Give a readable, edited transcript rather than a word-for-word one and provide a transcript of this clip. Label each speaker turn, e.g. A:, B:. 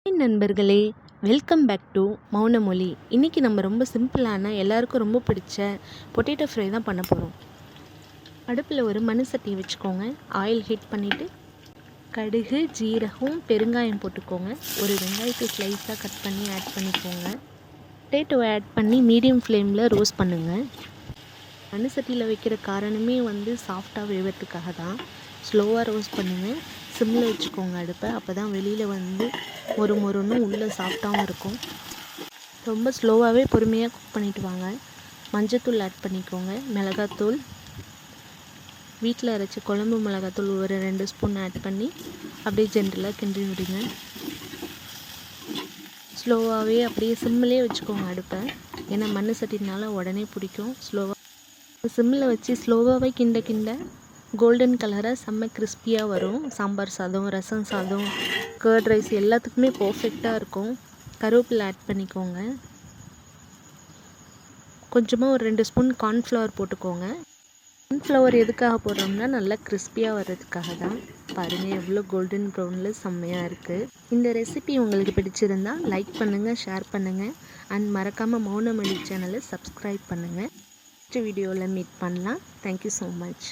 A: Hi நண்பர்களே, welcome back to மௌனமொழி. இன்றைக்கி நம்ம ரொம்ப சிம்பிளான எல்லாருக்கும் ரொம்ப பிடிச்ச பொட்டேட்டோ ஃப்ரை தான் பண்ண போகிறோம். அடுப்பில் ஒரு மண் சட்டி வச்சுக்கோங்க. ஆயில் ஹீட் பண்ணிவிட்டு கடுகு, ஜீரகம், பெருங்காயம் போட்டுக்கோங்க. ஒரு வெங்காயத்தை ஸ்லைஸாக கட் பண்ணி ஆட் பண்ணிக்கோங்க. பொட்டேட்டோவை ஆட் பண்ணி மீடியம் ஃப்ளேமில் ரோஸ்ட் பண்ணுங்கள். மண் சட்டியில் வைக்கிற காரணமே சாஃப்டாக வேகிறதுக்காக தான். ஸ்லோவாக ரோஸ்ட் பண்ணுங்கள். சிம்மில் வச்சுக்கோங்க அடுப்பை. அப்போ தான் வெளியில் மொறு மொறுன்னு உள்ளே சாஃப்டாகவும் இருக்கும். ரொம்ப ஸ்லோவாகவே பொறுமையாக குக் பண்ணிவிட்டு வாங்க. மஞ்சத்தூள் ஆட் பண்ணிக்கோங்க. மிளகாத்தூள், வீட்டில் அரைச்ச குழம்பு மிளகாத்தூள் ஒரு 2 ஸ்பூன் ஆட் பண்ணி அப்படியே ஜென்ரலாக கிண்டி விடுங்க. ஸ்லோவாகவே அப்படியே சிம்மிலே வச்சுக்கோங்க அடுப்பை. ஏன்னா மண் சட்டினால உடனே பிடிக்கும். சிம்மில் வச்சு ஸ்லோவாகவே கிண்ட கோல்டன் கலராக செம்ம கிறிஸ்பியாக வரும். சாம்பார் சாதம், ரசம் சாதம், கர்ட் ரைஸ் எல்லாத்துக்குமே பர்ஃபெக்டாக இருக்கும். கருவேப்பிலை ஆட் பண்ணிக்கோங்க. கொஞ்சமாக ஒரு 2 ஸ்பூன் கார்ன்ஃப்ளவர் போட்டுக்கோங்க. கார்ன்ஃப்ளவர் எதுக்காக போடுறோம்னா நல்லா கிறிஸ்பியாக வர்றதுக்காக தான். பாருங்கள் எவ்வளோ கோல்டன் ப்ரௌனில் செம்மையாக இருக்குது. இந்த ரெசிபி உங்களுக்கு பிடிச்சிருந்தா லைக் பண்ணுங்கள், ஷேர் பண்ணுங்கள் அண்ட் மறக்காமல் மௌனமொழி சேனலை சப்ஸ்கிரைப் பண்ணுங்கள். நெக்ஸ்ட் வீடியோவில் மீட் பண்ணலாம். Thank you so much.